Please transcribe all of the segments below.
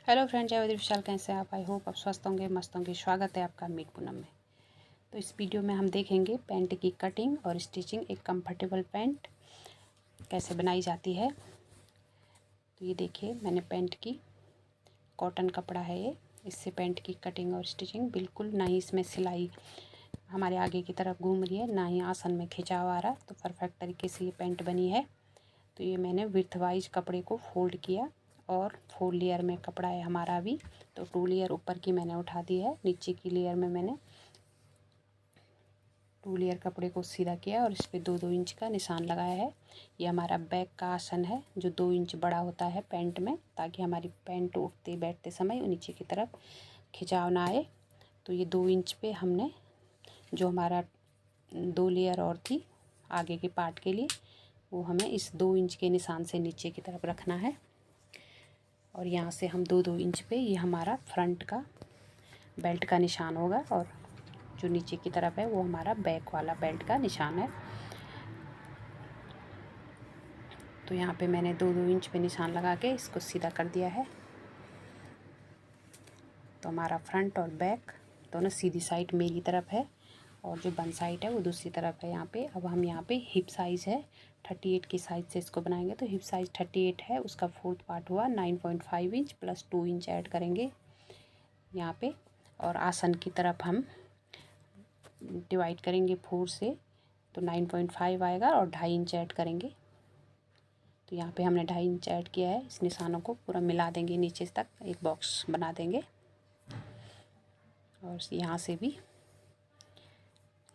Hello friends, जय विशाल। कैसे हैं आप? आई होप आप स्वस्थ होंगे, मस्त होंगे। स्वागत है आपका मीट पूनम में। तो इस वीडियो में हम देखेंगे पैंट की कटिंग और स्टिचिंग। एक कंफर्टेबल पैंट कैसे बनाई जाती है। तो ये देखिए, मैंने पैंट की कॉटन कपड़ा है ये। इससे पैंट की कटिंग और स्टिचिंग बिल्कुल ना ही इसमें सिलाई हमारे आगे की तरफ घूम रही है, ना ही आसन में खिंचाव आ रहा। तो परफेक्ट तरीके से ये पैंट बनी है। तो ये मैंने विड्थ वाइज कपड़े को फोल्ड किया और 4 लेयर में कपड़ा है हमारा भी। तो 2 लेयर ऊपर की मैंने उठा दी है, नीचे की लेयर में मैंने 2 लेयर कपड़े को सीधा किया और इस पर 2-2 इंच का निशान लगाया है। ये हमारा बैक का आसन है जो 2 इंच बड़ा होता है पैंट में, ताकि हमारी पैंट उठते बैठते समय नीचे की तरफ खिंचाव ना आए। तो ये 2 इंच पे हमने जो हमारा 2 लेयर और थी आगे के पार्ट के लिए, वो हमें इस 2 इंच के निशान से नीचे की तरफ रखना है। और यहाँ से हम 2-2 इंच पे ये हमारा फ्रंट का बेल्ट का निशान होगा और जो नीचे की तरफ है वो हमारा बैक वाला बेल्ट का निशान है। तो यहाँ पे मैंने 2-2 इंच पे निशान लगा के इसको सीधा कर दिया है। तो हमारा फ्रंट और बैक दोनों सीधी साइड मेरी तरफ है और जो बन साइड है वो दूसरी तरफ है। यहाँ पे अब हम यहाँ पे हिप साइज़ है 38 की साइज़ से इसको बनाएंगे। तो हिप साइज़ 38 है, उसका 4th पार्ट हुआ 9.5 इंच प्लस 2 इंच ऐड करेंगे यहाँ पे। और आसन की तरफ हम डिवाइड करेंगे 4 से, तो 9.5 आएगा और 2.5 इंच ऐड करेंगे। तो यहाँ पे हमने 2.5 इंच ऐड किया है। इस निशानों को पूरा मिला देंगे, नीचे तक एक बॉक्स बना देंगे। और यहाँ से भी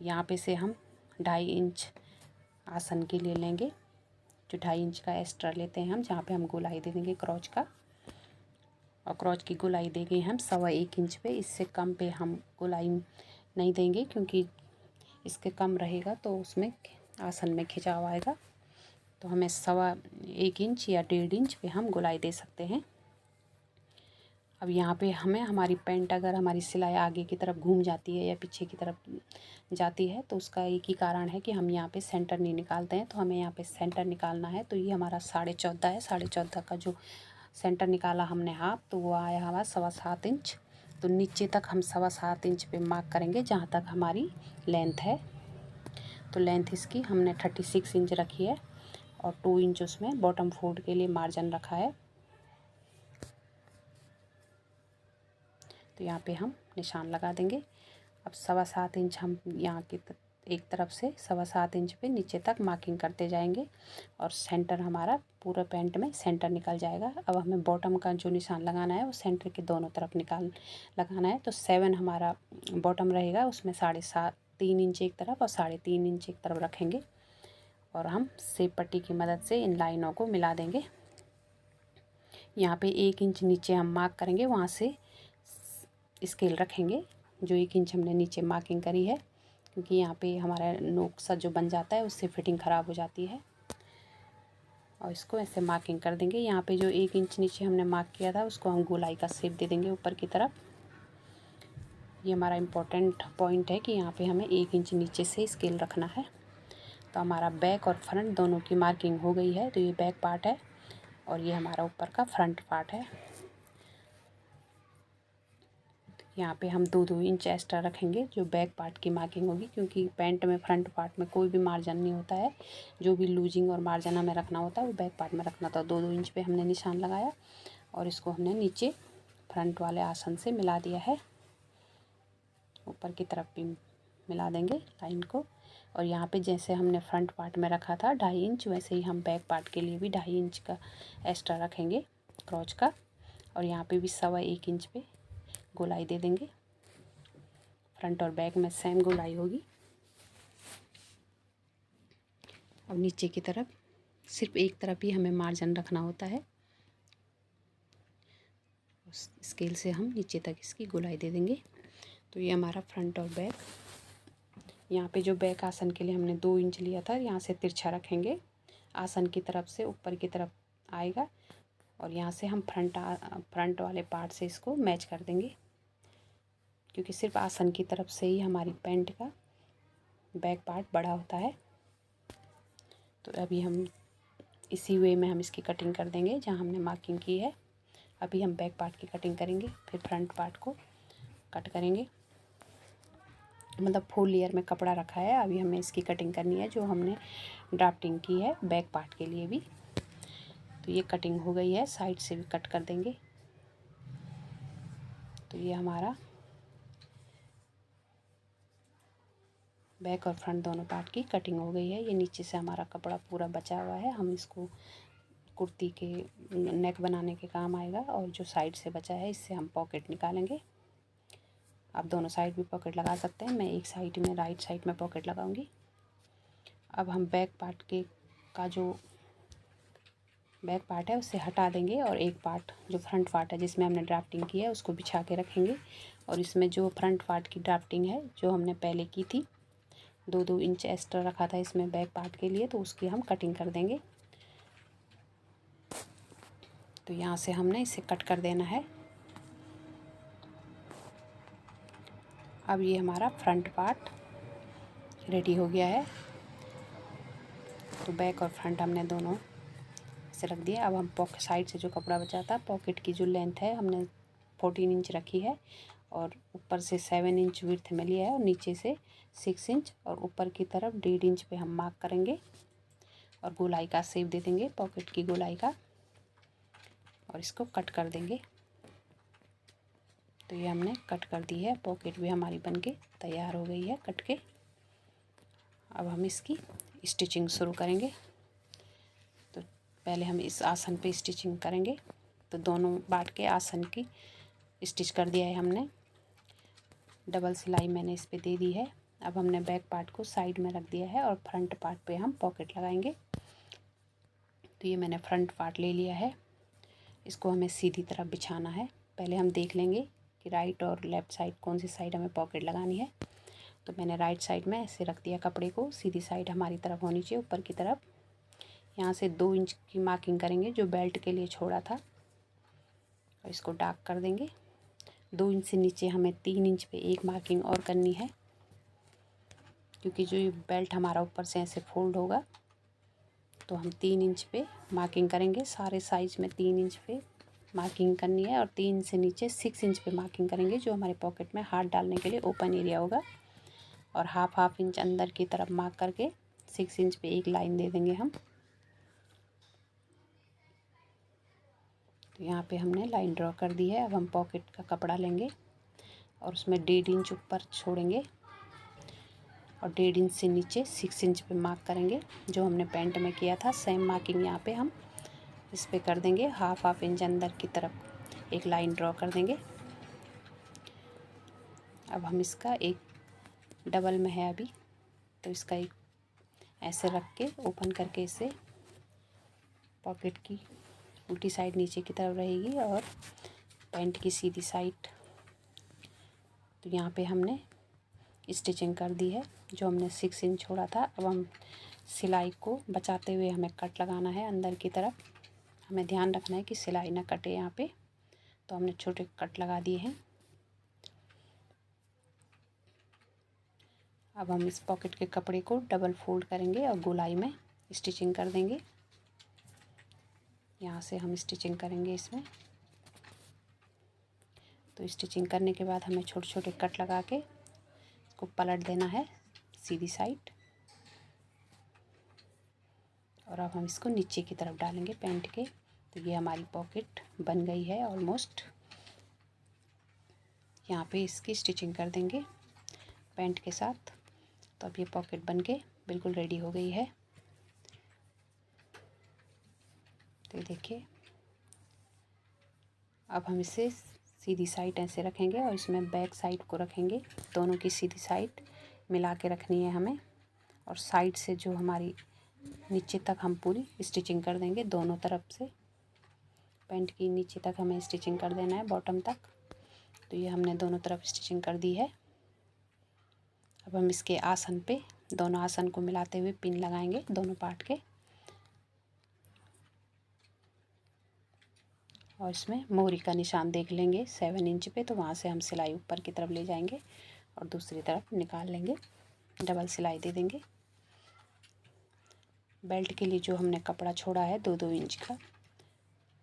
यहाँ पे से हम 2.5 इंच आसन के लिए लेंगे, जो 2.5 इंच का एक्स्ट्रा लेते हैं हम, जहाँ पे हम गोलाई दे देंगे क्रॉच का। और क्रॉच की गोलाई देंगे हम 1.25 इंच पे। इससे कम पे हम गोलाई नहीं देंगे, क्योंकि इसके कम रहेगा तो उसमें आसन में खिंचाव आएगा। तो हमें 1.25 इंच या 1.5 इंच पे हम गोलाई दे सकते हैं। अब यहाँ पे हमें हमारी पैंट अगर हमारी सिलाई आगे की तरफ घूम जाती है या पीछे की तरफ जाती है, तो उसका एक ही कारण है कि हम यहाँ पे सेंटर नहीं निकालते हैं। तो हमें यहाँ पे सेंटर निकालना है। तो ये हमारा 14.5 है। 14.5 का जो सेंटर निकाला हमने हाफ, तो वो आया हमारा 7.25 इंच। तो नीचे तक हम 7.25 इंच पे मार्क करेंगे, जहाँ तक हमारी लेंथ है। तो लेंथ इसकी हमने 36 इंच रखी है और 2 इंच उसमें बॉटम फोल्ड के लिए मार्जिन रखा है। तो यहाँ पे हम निशान लगा देंगे। अब 7.25 इंच हम यहाँ की एक तरफ से 7.25 इंच पे नीचे तक मार्किंग करते जाएंगे और सेंटर हमारा पूरा पैंट में सेंटर निकल जाएगा। अब हमें बॉटम का जो निशान लगाना है वो सेंटर के दोनों तरफ लगाना है। तो 7 हमारा बॉटम रहेगा, उसमें 3.5 इंच एक तरफ और 3.5 इंच एक तरफ रखेंगे। और हम सेब पट्टी की मदद से इन लाइनों को मिला देंगे। यहाँ पे 1 इंच नीचे हम मार्क करेंगे, वहाँ से स्केल रखेंगे जो 1 इंच हमने नीचे मार्किंग करी है, क्योंकि यहाँ पे हमारा नोक सा जो बन जाता है उससे फिटिंग ख़राब हो जाती है। और इसको ऐसे मार्किंग कर देंगे। यहाँ पे जो 1 इंच नीचे हमने मार्क किया था उसको हम गोलाई का शेप दे देंगे ऊपर की तरफ। ये हमारा इम्पोर्टेंट पॉइंट है कि यहाँ पे हमें 1 इंच नीचे से स्केल रखना है। तो हमारा बैक और फ्रंट दोनों की मार्किंग हो गई है। तो ये बैक पार्ट है और ये हमारा ऊपर का फ्रंट पार्ट है। यहाँ पे हम 2-2 इंच एक्स्ट्रा रखेंगे जो बैक पार्ट की मार्किंग होगी, क्योंकि पैंट में फ्रंट पार्ट में कोई भी मार्जिन नहीं होता है। जो भी लूजिंग और मार्जिन हमें रखना होता है वो बैक पार्ट में रखना था। 2-2 इंच पे हमने निशान लगाया और इसको हमने नीचे फ्रंट वाले आसन से मिला दिया है। ऊपर की तरफ भी मिला देंगे लाइन को। और यहाँ पे जैसे हमने फ्रंट पार्ट में रखा था 2.5 इंच, वैसे ही हम बैक पार्ट के लिए भी 2.5 इंच का एक्स्ट्रा रखेंगे क्रॉच का। और यहाँ पे भी 1.25 इंच पे गोलाई दे देंगे। फ्रंट और बैक में सेम गोलाई होगी। अब नीचे की तरफ सिर्फ एक तरफ ही हमें मार्जिन रखना होता है। उस स्केल से हम नीचे तक इसकी गोलाई दे देंगे। तो ये हमारा फ्रंट और बैक। यहाँ पे जो बैक आसन के लिए हमने 2 इंच लिया था, यहाँ से तिरछा रखेंगे, आसन की तरफ से ऊपर की तरफ आएगा और यहाँ से हम फ्रंट वाले पार्ट से इसको मैच कर देंगे, क्योंकि सिर्फ आसन की तरफ से ही हमारी पैंट का बैक पार्ट बड़ा होता है। तो अभी हम इसी वे में हम इसकी कटिंग कर देंगे जहाँ हमने मार्किंग की है। अभी हम बैक पार्ट की कटिंग करेंगे, फिर फ्रंट पार्ट को कट करेंगे। मतलब फुल लेयर में कपड़ा रखा है, अभी हमें इसकी कटिंग करनी है जो हमने ड्राफ्टिंग की है बैक पार्ट के लिए भी। तो ये कटिंग हो गई है, साइड से भी कट कर देंगे। तो ये हमारा बैक और फ्रंट दोनों पार्ट की कटिंग हो गई है। ये नीचे से हमारा कपड़ा पूरा बचा हुआ है, हम इसको कुर्ती के नेक बनाने के काम आएगा। और जो साइड से बचा है इससे हम पॉकेट निकालेंगे। आप दोनों साइड भी पॉकेट लगा सकते हैं, मैं एक साइड में राइट साइड में पॉकेट लगाऊंगी। अब हम बैक पार्ट के का जो बैक पार्ट है उससे हटा देंगे और एक पार्ट जो फ्रंट पार्ट है जिसमें हमने ड्राफ्टिंग की है उसको बिछा के रखेंगे। और इसमें जो फ्रंट पार्ट की ड्राफ्टिंग है जो हमने पहले की थी, 2-2 इंच एक्स्ट्रा रखा था इसमें बैक पार्ट के लिए, तो उसकी हम कटिंग कर देंगे। तो यहाँ से हमने इसे कट कर देना है। अब ये हमारा फ्रंट पार्ट रेडी हो गया है। तो बैक और फ्रंट हमने दोनों से रख दिया। अब हम पॉकेट साइड से जो कपड़ा बचा था, पॉकेट की जो लेंथ है हमने 14 इंच रखी है और ऊपर से 7 इंच विड्थ में लिया है और नीचे से 6 इंच और ऊपर की तरफ 1.5 इंच पे हम मार्क करेंगे और गोलाई का शेप दे देंगे, पॉकेट की गोलाई का, और इसको कट कर देंगे। तो ये हमने कट कर दी है, पॉकेट भी हमारी बनके तैयार हो गई है कट के। अब हम इसकी स्टिचिंग शुरू करेंगे। तो पहले हम इस आसन पे स्टिचिंग करेंगे। तो दोनों बाट के आसन की स्टिच कर दिया है हमने, डबल सिलाई मैंने इस पे दे दी है। अब हमने बैक पार्ट को साइड में रख दिया है और फ्रंट पार्ट पे हम पॉकेट लगाएंगे। तो ये मैंने फ्रंट पार्ट ले लिया है, इसको हमें सीधी तरफ बिछाना है। पहले हम देख लेंगे कि राइट और लेफ़्ट साइड कौन सी साइड हमें पॉकेट लगानी है। तो मैंने राइट साइड में ऐसे रख दिया कपड़े को, सीधी साइड हमारी तरफ होनी चाहिए ऊपर की तरफ। यहाँ से 2 इंच की मार्किंग करेंगे जो बेल्ट के लिए छोड़ा था और इसको डार्क कर देंगे। 2 इंच से नीचे हमें 3 इंच पे एक मार्किंग और करनी है, क्योंकि जो ये बेल्ट हमारा ऊपर से ऐसे फोल्ड होगा तो हम 3 इंच पे मार्किंग करेंगे। सारे साइज में 3 इंच पे मार्किंग करनी है और 3 से नीचे 6 इंच पे मार्किंग करेंगे जो हमारे पॉकेट में हाथ डालने के लिए ओपन एरिया होगा। और हाफ इंच अंदर की तरफ मार्क करके 6 इंच पे एक लाइन दे देंगे हम। तो यहाँ पे हमने लाइन ड्रॉ कर दी है। अब हम पॉकेट का कपड़ा लेंगे और उसमें 1.5 इंच ऊपर छोड़ेंगे और 1.5 इंच से नीचे 6 इंच पे मार्क करेंगे जो हमने पैंट में किया था। सेम मार्किंग यहाँ पे हम इस पे कर देंगे। हाफ इंच अंदर की तरफ एक लाइन ड्रॉ कर देंगे। अब हम इसका एक डबल में है अभी, तो इसका एक ऐसे रख के ओपन करके इसे पॉकेट की उल्टी साइड नीचे की तरफ रहेगी और पैंट की सीधी साइड। तो यहाँ पे हमने स्टिचिंग कर दी है जो हमने 6 इंच छोड़ा था। अब हम सिलाई को बचाते हुए हमें कट लगाना है अंदर की तरफ। हमें ध्यान रखना है कि सिलाई ना कटे यहाँ पे, तो हमने छोटे कट लगा दिए हैं। अब हम इस पॉकेट के कपड़े को डबल फोल्ड करेंगे और गोलाई में स्टिचिंग कर देंगे। यहाँ से हम स्टिचिंग करेंगे इसमें। तो स्टिचिंग करने के बाद हमें छोटे छोटे कट लगा के इसको पलट देना है सीधी साइड। और अब हम इसको नीचे की तरफ डालेंगे पैंट के। तो ये हमारी पॉकेट बन गई है ऑलमोस्ट। यहाँ पे इसकी स्टिचिंग कर देंगे पैंट के साथ। तो अब ये पॉकेट बन के बिल्कुल रेडी हो गई है। तो ये देखिए, अब हम इसे सीधी साइड ऐसे रखेंगे और इसमें बैक साइड को रखेंगे। दोनों की सीधी साइड मिला के रखनी है हमें। और साइड से जो हमारी नीचे तक हम पूरी स्टिचिंग कर देंगे दोनों तरफ से। पैंट की नीचे तक हमें स्टिचिंग कर देना है, बॉटम तक। तो ये हमने दोनों तरफ स्टिचिंग कर दी है। अब हम इसके आसन पे दोनों आसन को मिलाते हुए पिन लगाएंगे दोनों पार्ट के। और इसमें मोहरी का निशान देख लेंगे 7 इंच पे, तो वहाँ से हम सिलाई ऊपर की तरफ ले जाएंगे और दूसरी तरफ निकाल लेंगे, डबल सिलाई दे देंगे। बेल्ट के लिए जो हमने कपड़ा छोड़ा है 2-2 इंच का,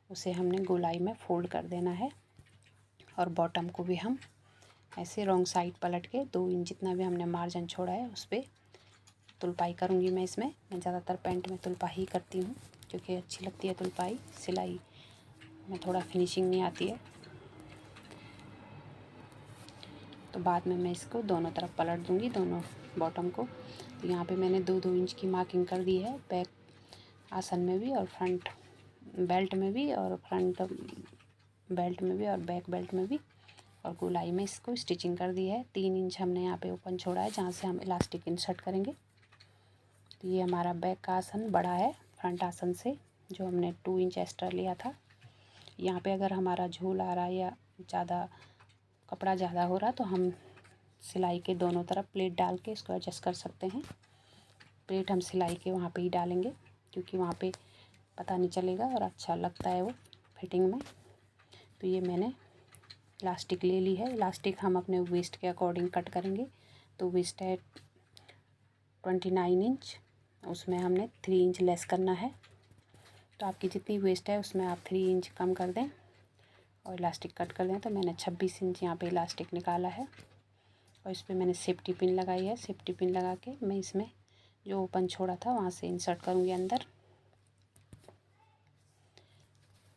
उसे हमने गोलाई में फोल्ड कर देना है। और बॉटम को भी हम ऐसे रॉन्ग साइड पलट के 2 इंच जितना भी हमने मार्जिन छोड़ा है उस पर तुलपाई करूँगी। मैं ज़्यादातर पैंट में तुलपाई करती हूँ क्योंकि अच्छी लगती है तुलपाई। सिलाई में थोड़ा फिनिशिंग नहीं आती है, तो बाद में मैं इसको दोनों तरफ पलट दूँगी, दोनों बॉटम को। तो यहाँ पे मैंने 2-2 इंच की मार्किंग कर दी है, बैक आसन में भी और फ्रंट बेल्ट में भी, और फ्रंट बेल्ट में भी और बैक बेल्ट में भी, और गोलाई में इसको स्टिचिंग कर दी है। 3 इंच हमने यहाँ पे ओपन छोड़ा है जहाँ से हम इलास्टिक इंसर्ट करेंगे। तो ये हमारा बैक का आसन बड़ा है फ्रंट आसन से, जो हमने 2 इंच एक्स्ट्रा लिया था। यहाँ पे अगर हमारा झोल आ रहा है या ज़्यादा कपड़ा ज़्यादा हो रहा तो हम सिलाई के दोनों तरफ प्लेट डाल के इसको एडजस्ट कर सकते हैं। प्लेट हम सिलाई के वहाँ पे ही डालेंगे क्योंकि वहाँ पे पता नहीं चलेगा और अच्छा लगता है वो फिटिंग में। तो ये मैंने इलास्टिक ले ली है। इलास्टिक हम अपने वेस्ट के अकॉर्डिंग कट करेंगे। तो वेस्ट है 29 इंच, उसमें हमने 3 इंच लेस करना है। तो आपकी जितनी वेस्ट है उसमें आप 3 इंच कम कर दें और इलास्टिक कट कर दें। तो मैंने 26 इंच यहाँ पे इलास्टिक निकाला है और इस पर मैंने सेफ्टी पिन लगाई है। सेफ्टी पिन लगा के मैं इसमें जो ओपन छोड़ा था वहाँ से इंसर्ट करूँगी अंदर,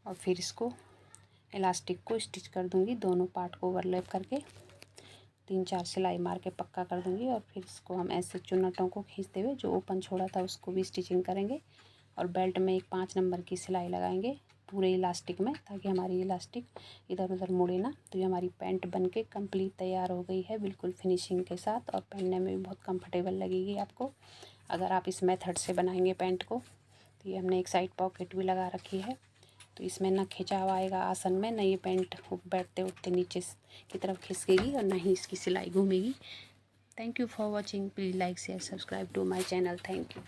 और फिर इसको इलास्टिक को स्टिच कर दूँगी। दोनों पार्ट को ओवरलैप करके 3-4 सिलाई मार के पक्का कर दूँगी। और फिर इसको हम ऐसे चुन्नटों को खींचते हुए जो ओपन छोड़ा था उसको भी स्टिचिंग करेंगे और बेल्ट में एक 5 नंबर की सिलाई लगाएंगे पूरे इलास्टिक में, ताकि हमारी इलास्टिक इधर उधर मुड़े ना। तो ये हमारी पैंट बनके कंप्लीट तैयार हो गई है बिल्कुल फिनिशिंग के साथ, और पहनने में भी बहुत कंफर्टेबल लगेगी आपको अगर आप इस मेथड से बनाएंगे पैंट को। तो ये हमने एक साइड पॉकेट भी लगा रखी है, तो इसमें ना खिंचाव आएगा आसन में, ना ये पैंट बैठते उठते नीचे की तरफ खिसकेगी और ना ही इसकी सिलाई घूमेगी। Thank you for watching. Please like share subscribe to my channel. Thank you.